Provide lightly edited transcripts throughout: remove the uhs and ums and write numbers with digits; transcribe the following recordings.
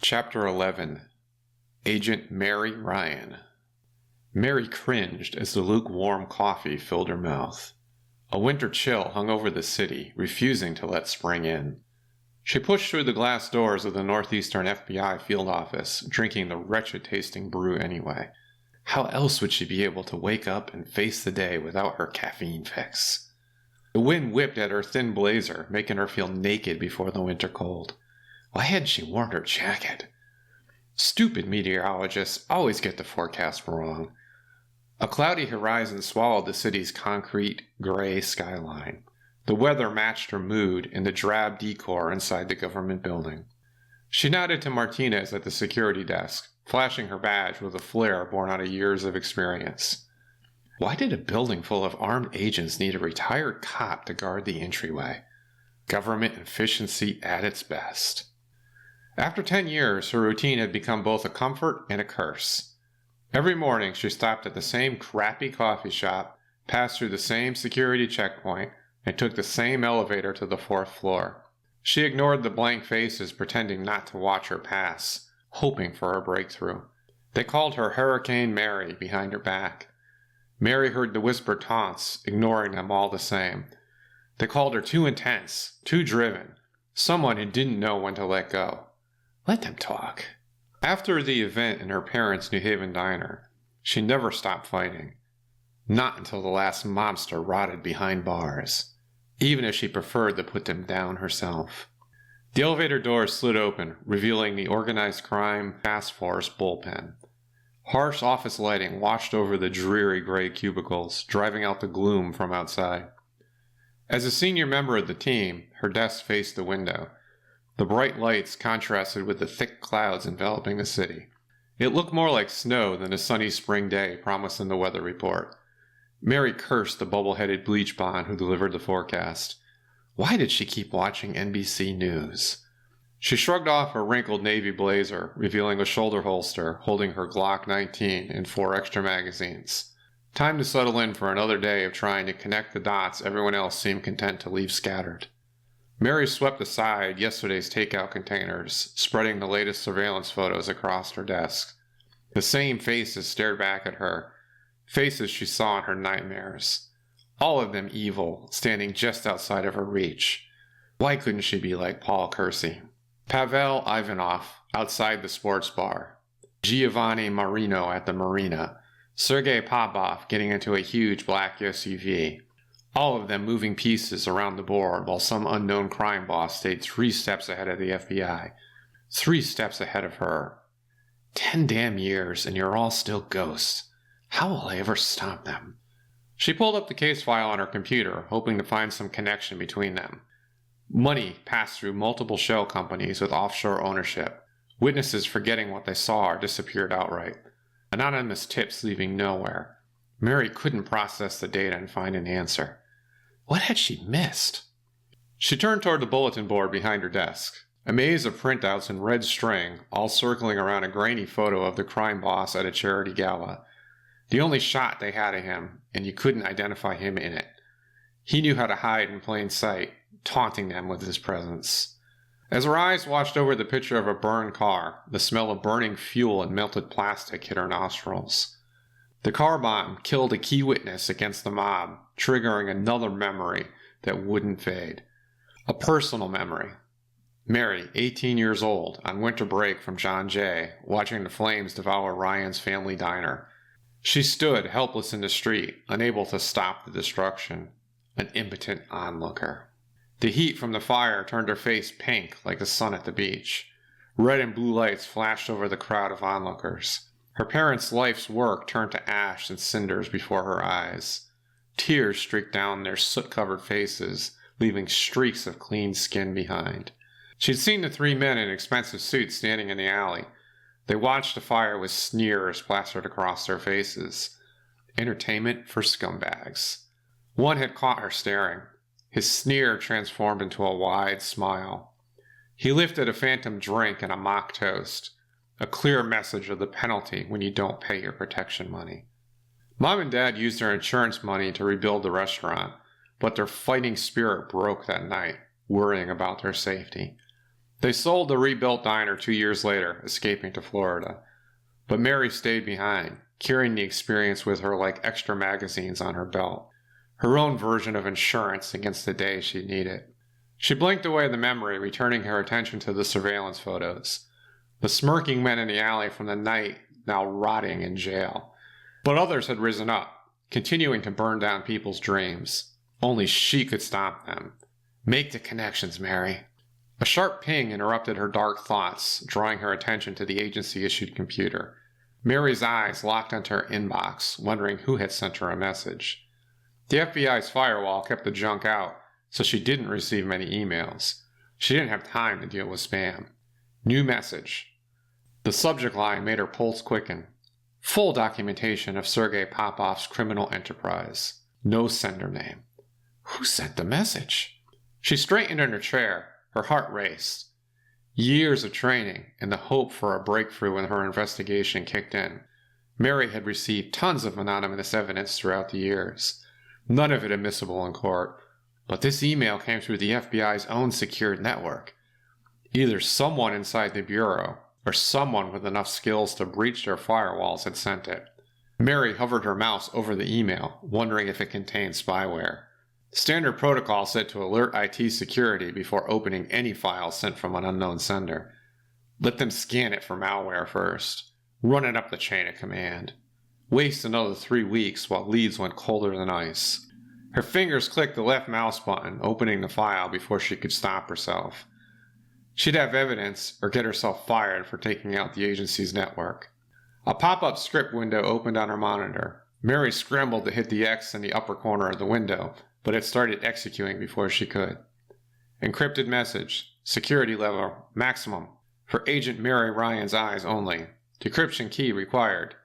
Chapter 11. Agent Mary Ryan. Mary cringed as the lukewarm coffee filled her mouth. A winter chill hung over the city, refusing to let spring in. She pushed through the glass doors of the Northeastern FBI field office, drinking the wretched-tasting brew anyway. How else would she be able to wake up and face the day without her caffeine fix? The wind whipped at her thin blazer, making her feel naked before the winter cold. Why hadn't she worn her jacket? Stupid meteorologists always get the forecast wrong. A cloudy horizon swallowed the city's concrete, gray skyline. The weather matched her mood in the drab decor inside the government building. She nodded to Martinez at the security desk, flashing her badge with a flair born out of years of experience. Why did a building full of armed agents need a retired cop to guard the entryway? Government efficiency at its best. After 10 years, her routine had become both a comfort and a curse. Every morning, she stopped at the same crappy coffee shop, passed through the same security checkpoint, and took the same elevator to the 4th floor. She ignored the blank faces pretending not to watch her pass, hoping for a breakthrough. They called her Hurricane Mary behind her back. Mary heard the whispered taunts, ignoring them all the same. They called her too intense, too driven, someone who didn't know when to let go. Let them talk. After the event in her parents' New Haven diner, she never stopped fighting. Not until the last mobster rotted behind bars, even if she preferred to put them down herself. The elevator doors slid open, revealing the organized crime task force bullpen. Harsh office lighting washed over the dreary gray cubicles, driving out the gloom from outside. As a senior member of the team, her desk faced the window. The bright lights contrasted with the thick clouds enveloping the city. It looked more like snow than a sunny spring day promised in the weather report. Mary cursed the bubble-headed bleach blonde who delivered the forecast. Why did she keep watching NBC News? She shrugged off her wrinkled navy blazer, revealing a shoulder holster holding her Glock 19 and 4 extra magazines. Time to settle in for another day of trying to connect the dots everyone else seemed content to leave scattered. Mary swept aside yesterday's takeout containers, spreading the latest surveillance photos across her desk. The same faces stared back at her, faces she saw in her nightmares. All of them evil, standing just outside of her reach. Why couldn't she be like Paul Kersey? Pavel Ivanov, outside the sports bar. Giovanni Marino at the marina. Sergey Popov getting into a huge black SUV. All of them moving pieces around the board while some unknown crime boss stayed 3 steps ahead of the FBI. 3 steps ahead of her. 10 damn years and you're all still ghosts. How will I ever stop them? She pulled up the case file on her computer, hoping to find some connection between them. Money passed through multiple shell companies with offshore ownership. Witnesses forgetting what they saw or disappeared outright. Anonymous tips leaving nowhere. Mary couldn't process the data and find an answer. What had she missed? She turned toward the bulletin board behind her desk. A maze of printouts in red string, all circling around a grainy photo of the crime boss at a charity gala. The only shot they had of him, and you couldn't identify him in it. He knew how to hide in plain sight, taunting them with his presence. As her eyes watched over the picture of a burned car, the smell of burning fuel and melted plastic hit her nostrils. The car bomb killed a key witness against the mob, triggering another memory that wouldn't fade. A personal memory. Mary, 18 years old, on winter break from John Jay, watching the flames devour Ryan's family diner. She stood helpless in the street, unable to stop the destruction, an impotent onlooker. The heat from the fire turned her face pink like the sun at the beach. Red and blue lights flashed over the crowd of onlookers. Her parents' life's work turned to ash and cinders before her eyes. Tears streaked down their soot-covered faces, leaving streaks of clean skin behind. She'd seen the 3 men in expensive suits standing in the alley. They watched the fire with sneers plastered across their faces. Entertainment for scumbags. One had caught her staring. His sneer transformed into a wide smile. He lifted a phantom drink and a mock toast. A clear message of the penalty when you don't pay your protection money. Mom and Dad used their insurance money to rebuild the restaurant, but their fighting spirit broke that night, worrying about their safety. They sold the rebuilt diner 2 years later, escaping to Florida. But Mary stayed behind, carrying the experience with her like extra magazines on her belt, her own version of insurance against the day she'd need it. She blinked away the memory, returning her attention to the surveillance photos. The smirking men in the alley from the night now rotting in jail. But others had risen up, continuing to burn down people's dreams. Only she could stop them. Make the connections, Mary. A sharp ping interrupted her dark thoughts, drawing her attention to the agency-issued computer. Mary's eyes locked onto her inbox, wondering who had sent her a message. The FBI's firewall kept the junk out, so she didn't receive many emails. She didn't have time to deal with spam. New message. The subject line made her pulse quicken. Full documentation of Sergey Popov's criminal enterprise. No sender name. Who sent the message? She straightened in her chair. Her heart raced. Years of training and the hope for a breakthrough when her investigation kicked in. Mary had received tons of anonymous evidence throughout the years. None of it admissible in court. But this email came through the FBI's own secured network. Either someone inside the bureau or someone with enough skills to breach their firewalls had sent it. Mary hovered her mouse over the email, wondering if it contained spyware. Standard protocol said to alert IT security before opening any file sent from an unknown sender. Let them scan it for malware first. Run it up the chain of command. Waste another 3 weeks while leads went colder than ice. Her fingers clicked the left mouse button, opening the file before she could stop herself. She'd have evidence or get herself fired for taking out the agency's network. A pop-up script window opened on her monitor. Mary scrambled to hit the X in the upper corner of the window, but it started executing before she could. Encrypted message. Security level maximum. For Agent Mary Ryan's eyes only. Decryption key required.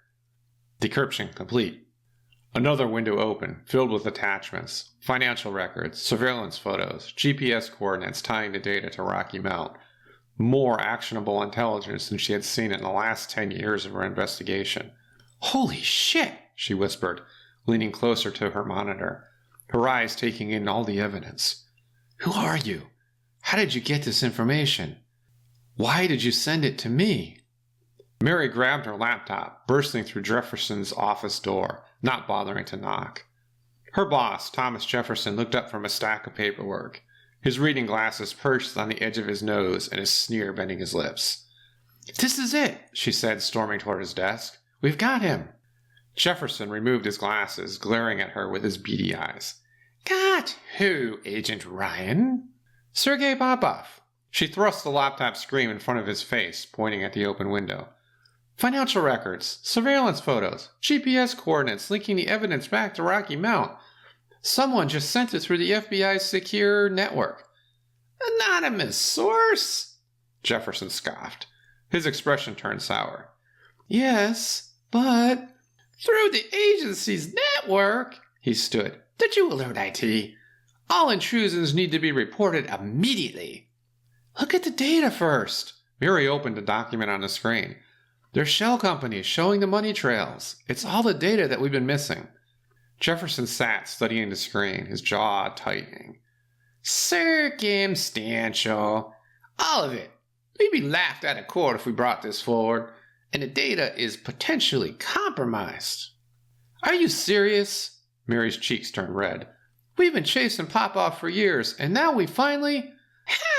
Decryption complete. Another window opened, filled with attachments. Financial records, surveillance photos, GPS coordinates tying the data to Rocky Mount. More actionable intelligence than she had seen in the last 10 years of her investigation. Holy shit, she whispered, leaning closer to her monitor, her eyes taking in all the evidence. Who are you? How did you get this information? Why did you send it to me? Mary grabbed her laptop, bursting through Jefferson's office door, not bothering to knock. Her boss, Thomas Jefferson, looked up from a stack of paperwork, his reading glasses perched on the edge of his nose and his sneer bending his lips. This is it, she said, storming toward his desk. We've got him. Jefferson removed his glasses, glaring at her with his beady eyes. Got who, Agent Ryan? Sergey Popov. She thrust the laptop screen in front of his face, pointing at the open window. Financial records, surveillance photos, GPS coordinates linking the evidence back to Rocky Mount. Someone just sent it through the FBI's secure network. Anonymous source? Jefferson scoffed. His expression turned sour. Yes, but... Through the agency's network? He stood. Did you alert IT? All intrusions need to be reported immediately. Look at the data first. Mary opened a document on the screen. They're shell companies showing the money trails. It's all the data that we've been missing. Jefferson sat studying the screen, his jaw tightening. Circumstantial. All of it. We'd be laughed at in court if we brought this forward. And the data is potentially compromised. Are you serious? Mary's cheeks turned red. We've been chasing Popov for years, and now we finally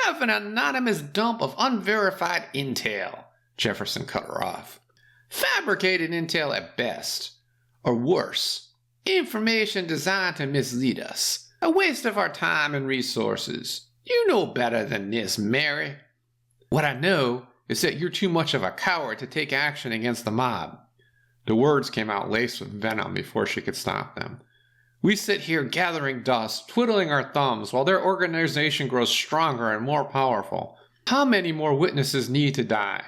have an anonymous dump of unverified intel. Jefferson cut her off. Fabricated intel at best. Or worse, information designed to mislead us. A waste of our time and resources. You know better than this, Mary. What I know is that you're too much of a coward to take action against the mob. The words came out laced with venom before she could stop them. We sit here gathering dust, twiddling our thumbs, while their organization grows stronger and more powerful. How many more witnesses need to die?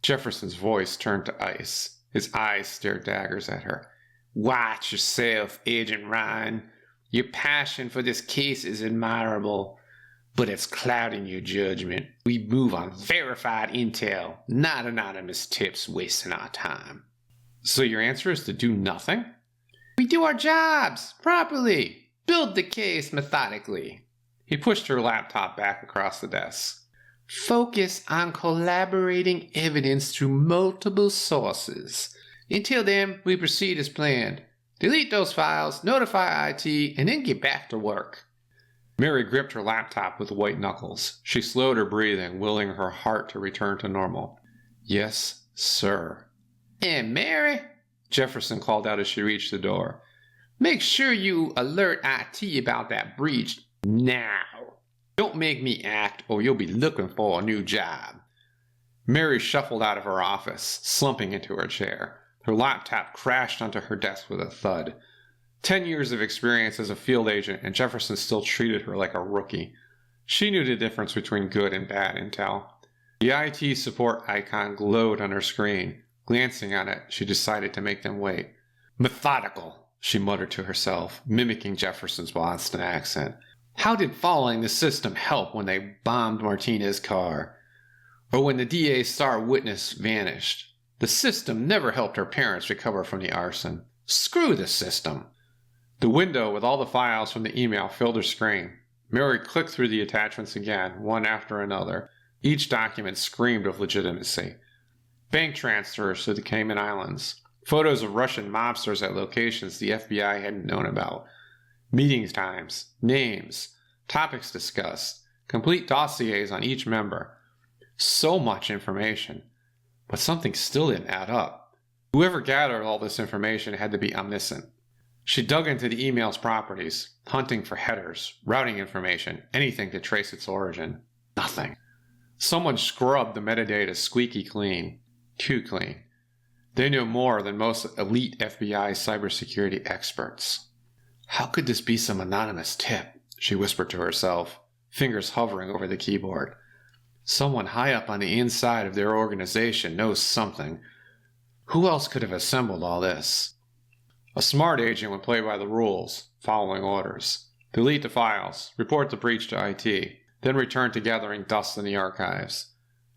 Jefferson's voice turned to ice. His eyes stared daggers at her. Watch yourself, Agent Ryan. Your passion for this case is admirable, but it's clouding your judgment. We move on verified intel, not anonymous tips wasting our time. So your answer is to do nothing? We do our jobs properly. Build the case methodically. He pushed her laptop back across the desk. Focus on collaborating evidence through multiple sources. Until then, we proceed as planned. Delete those files, notify IT, and then get back to work. Mary gripped her laptop with white knuckles. She slowed her breathing, willing her heart to return to normal. Yes, sir. And Mary, Jefferson called out as she reached the door, make sure you alert IT about that breach now. Don't make me act or you'll be looking for a new job. Mary shuffled out of her office, slumping into her chair. Her laptop crashed onto her desk with a thud. 10 years of experience as a field agent, and Jefferson still treated her like a rookie. She knew the difference between good and bad intel. The IT support icon glowed on her screen. Glancing at it, she decided to make them wait. Methodical, she muttered to herself, mimicking Jefferson's Boston accent. How did following the system help when they bombed Martinez's car? Or when the DA's star witness vanished? The system never helped her parents recover from the arson. Screw the system. The window with all the files from the email filled her screen. Mary clicked through the attachments again, one after another. Each document screamed of legitimacy. Bank transfers to the Cayman Islands. Photos of Russian mobsters at locations the FBI hadn't known about. Meeting times, names, topics discussed, complete dossiers on each member. So much information. But something still didn't add up. Whoever gathered all this information had to be omniscient. She dug into the email's properties, hunting for headers, routing information, anything to trace its origin. Nothing. Someone scrubbed the metadata squeaky clean. Too clean. They knew more than most elite FBI cybersecurity experts. How could this be some anonymous tip? She whispered to herself, fingers hovering over the keyboard. Someone high up on the inside of their organization knows something. Who else could have assembled all this? A smart agent would play by the rules, following orders. Delete the files, report the breach to IT, then return to gathering dust in the archives.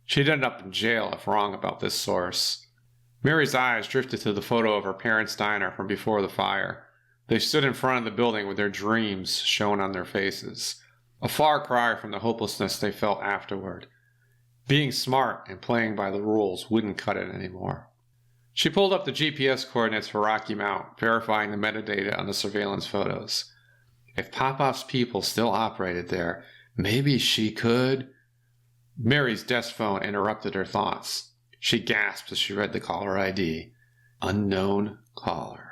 She'd end up in jail if wrong about this source. Mary's eyes drifted to the photo of her parents' diner from before the fire. They stood in front of the building with their dreams shown on their faces. A far cry from the hopelessness they felt afterward. Being smart and playing by the rules wouldn't cut it anymore. She pulled up the GPS coordinates for Rocky Mount, verifying the metadata on the surveillance photos. If Popov's people still operated there, maybe she could... Mary's desk phone interrupted her thoughts. She gasped as she read the caller ID. Unknown caller.